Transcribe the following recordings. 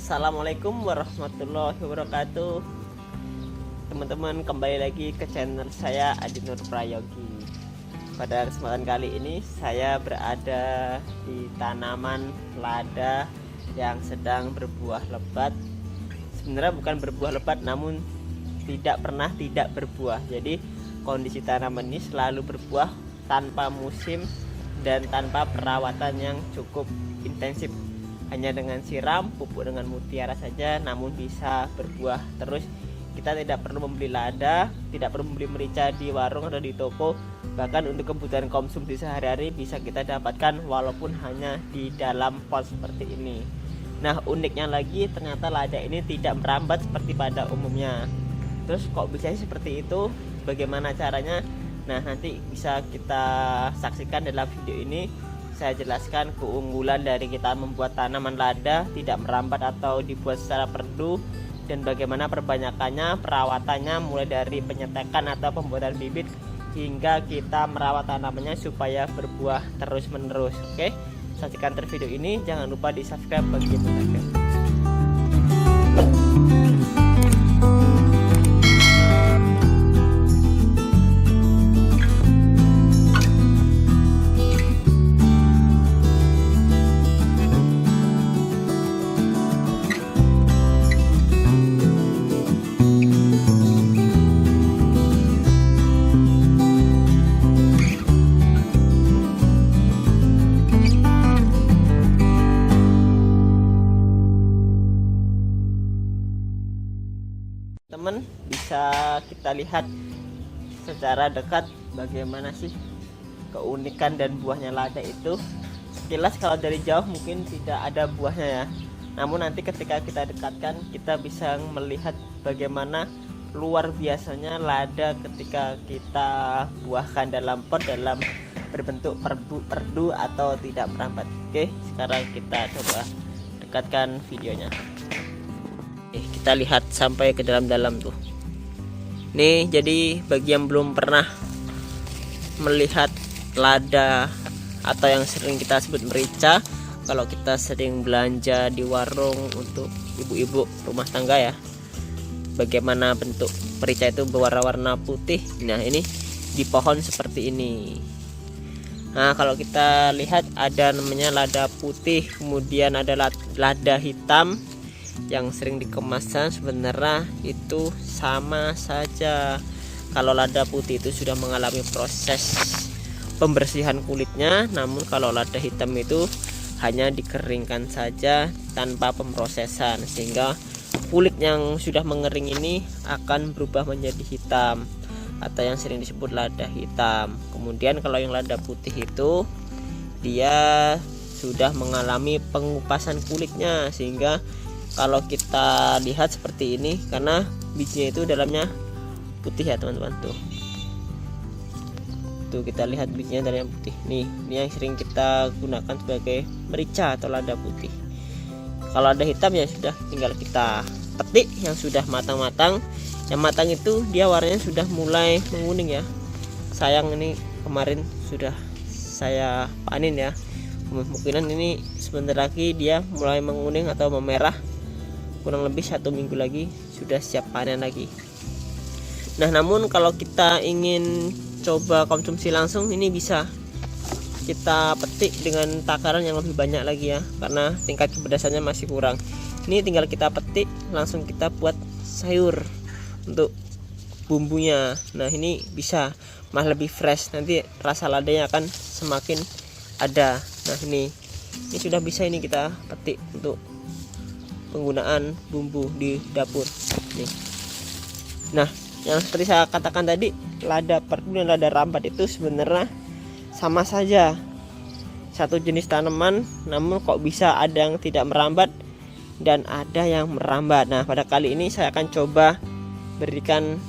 Assalamualaikum warahmatullahi wabarakatuh. Teman-teman, kembali lagi ke channel saya Adi Nur Prayogi. Pada kesempatan kali ini saya berada di tanaman lada yang sedang berbuah lebat. Sebenarnya bukan berbuah lebat, namun tidak pernah tidak berbuah. Jadi kondisi tanaman ini selalu berbuah tanpa musim dan tanpa perawatan yang cukup intensif. Hanya dengan siram, pupuk dengan mutiara saja, namun bisa berbuah terus. Kita tidak perlu membeli lada, tidak perlu membeli merica di warung atau di toko. Bahkan untuk kebutuhan konsumsi sehari-hari bisa kita dapatkan walaupun hanya di dalam pot seperti ini. Nah, uniknya lagi ternyata lada ini tidak merambat seperti pada umumnya. Terus kok bisa seperti itu? Bagaimana caranya? Nah, nanti bisa kita saksikan dalam video ini. Saya jelaskan keunggulan dari kita membuat tanaman lada tidak merambat atau dibuat secara perdu, dan bagaimana perbanyakannya, perawatannya, mulai dari penyetekan atau pembuatan bibit hingga kita merawat tanamannya supaya berbuah terus menerus. Oke, saksikan terus video ini, jangan lupa di subscribe bagi teman-teman. Teman, bisa kita lihat secara dekat bagaimana sih keunikan dan buahnya lada itu. Sekilas kalau dari jauh mungkin tidak ada buahnya ya, namun nanti ketika kita dekatkan kita bisa melihat bagaimana luar biasanya lada ketika kita buahkan dalam pot dalam berbentuk perdu atau tidak merambat. Oke, sekarang kita coba dekatkan videonya. Kita lihat sampai ke dalam-dalam tuh. Nih, jadi bagi yang belum pernah melihat lada atau yang sering kita sebut merica, kalau kita sering belanja di warung untuk ibu-ibu rumah tangga ya, bagaimana bentuk merica itu berwarna-warna putih. Nah, ini di pohon seperti ini. Nah, kalau kita lihat ada namanya lada putih, kemudian ada lada hitam yang sering dikemaskan. Sebenarnya itu sama saja. Kalau lada putih itu sudah mengalami proses pembersihan kulitnya, namun kalau lada hitam itu hanya dikeringkan saja tanpa pemrosesan, sehingga kulit yang sudah mengering ini akan berubah menjadi hitam atau yang sering disebut lada hitam. Kemudian kalau yang lada putih itu dia sudah mengalami pengupasan kulitnya, sehingga kalau kita lihat seperti ini, karena bijinya itu dalamnya putih ya teman-teman, tuh kita lihat bijinya dalamnya putih. Nih, ini yang sering kita gunakan sebagai merica atau lada putih. Kalau lada hitam ya sudah tinggal kita petik yang sudah matang-matang. Yang matang itu dia warnanya sudah mulai menguning ya. Sayang ini kemarin sudah saya panen ya. Kemungkinan ini sebentar lagi dia mulai menguning atau memerah. Kurang lebih 1 minggu lagi sudah siap panen lagi. Nah, namun kalau kita ingin coba konsumsi langsung, ini bisa kita petik dengan takaran yang lebih banyak lagi ya, karena tingkat kepedasannya masih kurang. Ini tinggal kita petik, langsung kita buat sayur untuk bumbunya. Nah, ini bisa malah lebih fresh, nanti rasa ladanya akan semakin ada. Nah, ini sudah bisa ini kita petik untuk penggunaan bumbu di dapur nih. Nah, yang seperti saya katakan tadi, lada perdu dan lada rambat itu sebenarnya sama saja, satu jenis tanaman, namun kok bisa ada yang tidak merambat dan ada yang merambat. Nah, pada kali ini saya akan coba berikan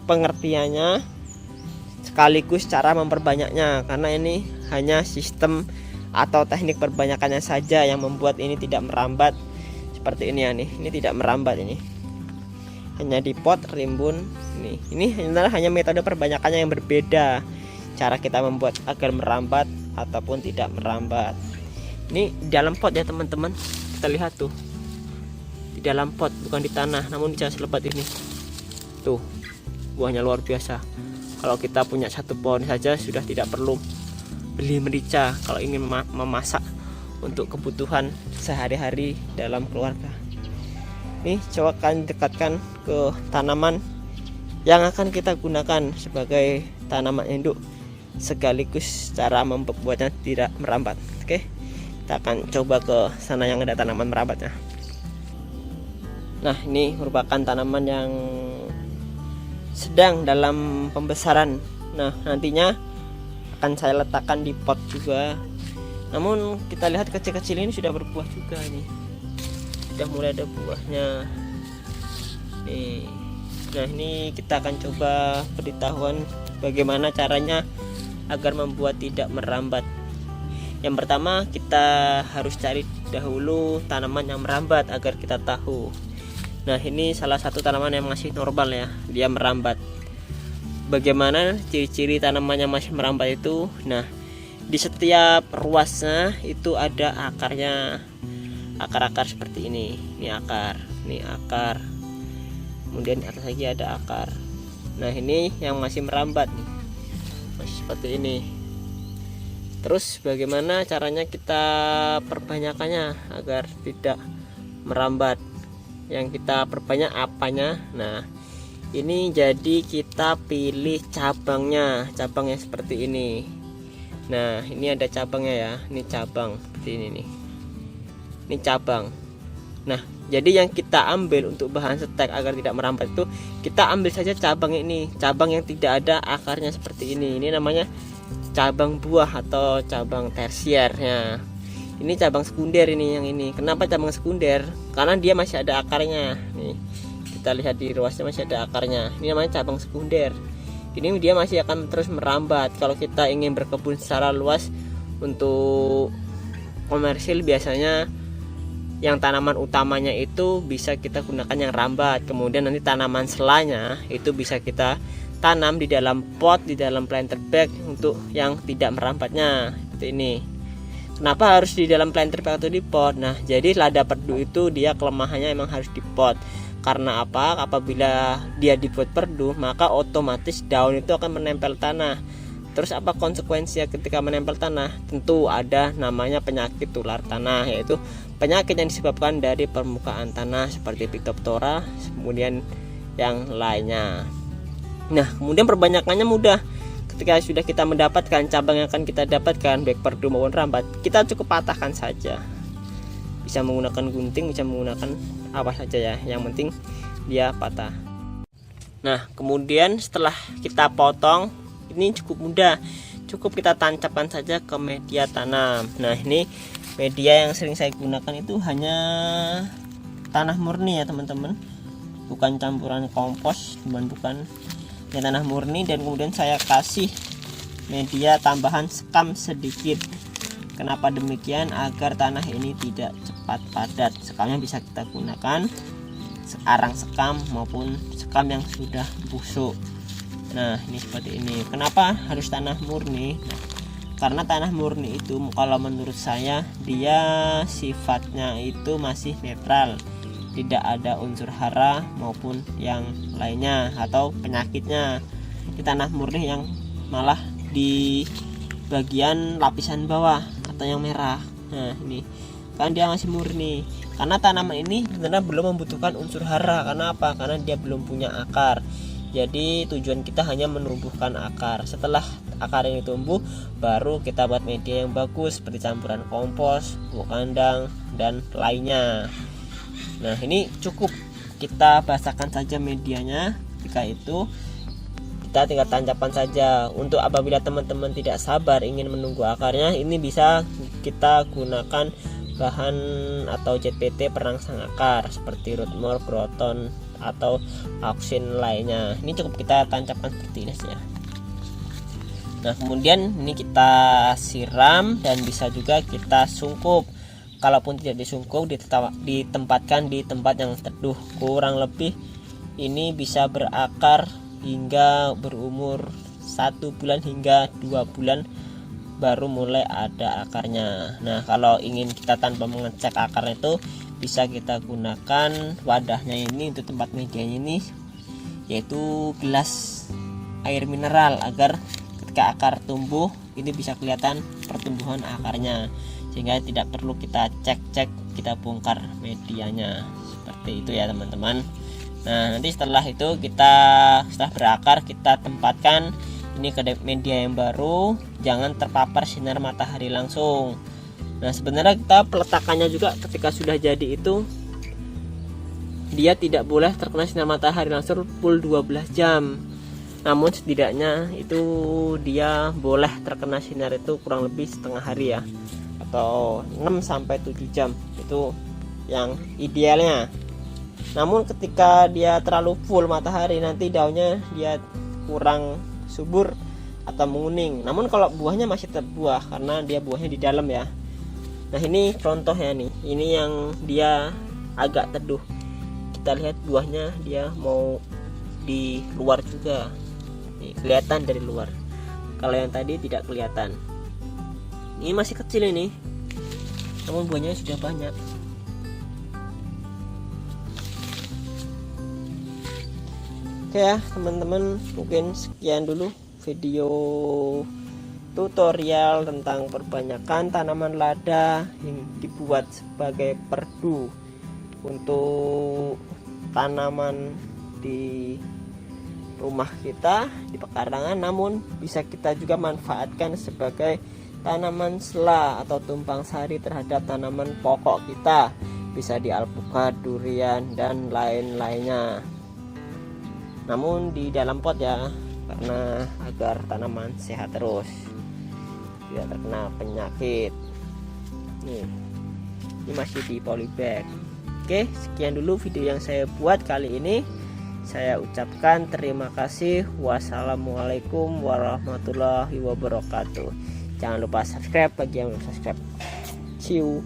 pengertiannya sekaligus cara memperbanyaknya, karena ini hanya sistem atau teknik perbanyakannya saja yang membuat ini tidak merambat. Seperti ini ya, ini tidak merambat, ini hanya di pot rimbun. Ini hanya metode perbanyakannya yang berbeda, cara kita membuat agar merambat ataupun tidak merambat. Ini dalam pot ya teman-teman, kita lihat tuh di dalam pot, bukan di tanah, namun di jangan selebat ini. Tuh, buahnya luar biasa. Kalau kita punya satu pohon saja sudah tidak perlu beli merica kalau ingin memasak untuk kebutuhan sehari-hari dalam keluarga. Nih, coba kalian dekatkan ke tanaman yang akan kita gunakan sebagai tanaman induk, sekaligus cara membuatnya tidak merambat. Oke, kita akan coba ke sana yang ada tanaman merambatnya. Nah, ini merupakan tanaman yang sedang dalam pembesaran. Nah, nantinya akan saya letakkan di pot juga. Namun kita lihat kecil-kecil ini sudah berbuah juga nih. Sudah mulai ada buahnya. Nih. Nah, ini kita akan coba beritahuan bagaimana caranya agar membuat tidak merambat. Yang pertama, kita harus cari dahulu tanaman yang merambat agar kita tahu. Nah, ini salah satu tanaman yang masih normal ya, dia merambat. Bagaimana ciri-ciri tanaman yang masih merambat itu? Nah, di setiap ruasnya itu ada akarnya, akar-akar seperti ini. Ini akar, kemudian di atas lagi ada akar. Nah, ini yang masih merambat nih, masih seperti ini. Terus bagaimana caranya kita perbanyakannya agar tidak merambat? Yang kita perbanyak apanya? Nah, ini jadi kita pilih cabangnya seperti ini. Nah, ini ada cabangnya ya, ini cabang seperti ini nih, ini cabang. Nah, jadi yang kita ambil untuk bahan setek agar tidak merambat itu, kita ambil saja cabang ini, cabang yang tidak ada akarnya seperti ini. Ini namanya cabang buah atau cabang tersiernya. Ini cabang sekunder ini, yang ini. Kenapa cabang sekunder? Karena dia masih ada akarnya. Nih, kita lihat di ruasnya masih ada akarnya. Ini namanya cabang sekunder. Ini dia masih akan terus merambat. Kalau kita ingin berkebun secara luas untuk komersil, biasanya yang tanaman utamanya itu bisa kita gunakan yang rambat. Kemudian nanti tanaman selanya itu bisa kita tanam di dalam pot, di dalam planter bag untuk yang tidak merambatnya seperti ini. Kenapa harus di dalam planter bag atau di pot? Nah, jadi lada perdu itu dia kelemahannya emang harus di pot. Karena apa? Apabila dia dibuat perdu, maka otomatis daun itu akan menempel tanah. Terus apa konsekuensinya ketika menempel tanah? Tentu ada namanya penyakit tular tanah, yaitu penyakit yang disebabkan dari permukaan tanah seperti Phytophthora, kemudian yang lainnya. Nah, kemudian perbanyakannya mudah. Ketika sudah kita mendapatkan cabang yang akan kita dapatkan, baik perdu maupun rambat, kita cukup patahkan saja. Bisa menggunakan gunting, bisa menggunakan apa saja ya, yang penting dia patah. Nah, kemudian setelah kita potong, ini cukup mudah, cukup kita tancapkan saja ke media tanam. Nah, ini media yang sering saya gunakan itu hanya tanah murni ya teman-teman, bukan campuran kompos, bukan ya, tanah murni. Dan kemudian saya kasih media tambahan sekam sedikit. Kenapa demikian? Agar tanah ini tidak cepat padat. Sekamnya bisa kita gunakan arang sekam maupun sekam yang sudah busuk. Nah, ini seperti ini. Kenapa harus tanah murni? Nah, karena tanah murni itu kalau menurut saya dia sifatnya itu masih netral, tidak ada unsur hara maupun yang lainnya atau penyakitnya. Di tanah murni yang malah di bagian lapisan bawah atau yang merah. Nah, ini kan dia masih murni. Karena tanaman ini sebenarnya belum membutuhkan unsur hara. Karena apa? Karena dia belum punya akar. Jadi tujuan kita hanya menumbuhkan akar. Setelah akar ini tumbuh, baru kita buat media yang bagus seperti campuran kompos, pupuk kandang dan lainnya. Nah, ini cukup kita basahkan saja medianya. Ketika itu kita tinggal tancapkan saja. Untuk apabila teman-teman tidak sabar ingin menunggu akarnya, ini bisa kita gunakan bahan atau ZPT perangsang akar seperti Rootmore, Groton atau Auxin lainnya. Ini cukup kita tancapkan seperti ini saja. Nah, kemudian ini kita siram dan bisa juga kita sungkup. Kalaupun tidak disungkup, ditempatkan di tempat yang teduh. Kurang lebih ini bisa berakar hingga berumur 1 bulan hingga 2 bulan baru mulai ada akarnya. Nah, kalau ingin kita tanpa mengecek akarnya itu bisa kita gunakan wadahnya ini untuk tempat medianya ini, yaitu gelas air mineral, agar ketika akar tumbuh ini bisa kelihatan pertumbuhan akarnya, sehingga tidak perlu kita cek kita bongkar medianya. Seperti itu ya teman-teman. Nah, nanti setelah itu setelah berakar, kita tempatkan ini ke media yang baru, jangan terpapar sinar matahari langsung. Nah, sebenarnya kita peletakannya juga ketika sudah jadi itu dia tidak boleh terkena sinar matahari langsung full 12 jam. Namun setidaknya itu dia boleh terkena sinar itu kurang lebih setengah hari ya, atau 6 sampai 7 jam. Itu yang idealnya. Namun ketika dia terlalu full matahari, nanti daunnya dia kurang subur atau menguning. Namun kalau buahnya masih tetap buah karena dia buahnya di dalam ya. Nah, ini contohnya nih. Ini yang dia agak teduh. Kita lihat buahnya dia mau di luar juga. Nih, kelihatan dari luar. Kalau yang tadi tidak kelihatan. Ini masih kecil ini. Namun buahnya sudah banyak. Oke ya teman-teman, mungkin sekian dulu video tutorial tentang perbanyakan tanaman lada yang dibuat sebagai perdu untuk tanaman di rumah kita di pekarangan, namun bisa kita juga manfaatkan sebagai tanaman sela atau tumpang sari terhadap tanaman pokok kita, bisa di alpukat, durian, dan lain-lainnya. Namun di dalam pot ya, karena agar tanaman sehat terus, tidak terkena penyakit. Ini masih di polybag. Oke, sekian dulu video yang saya buat kali ini. Saya ucapkan terima kasih. Wassalamualaikum warahmatullahi wabarakatuh. Jangan lupa subscribe bagi yang belum subscribe. See you.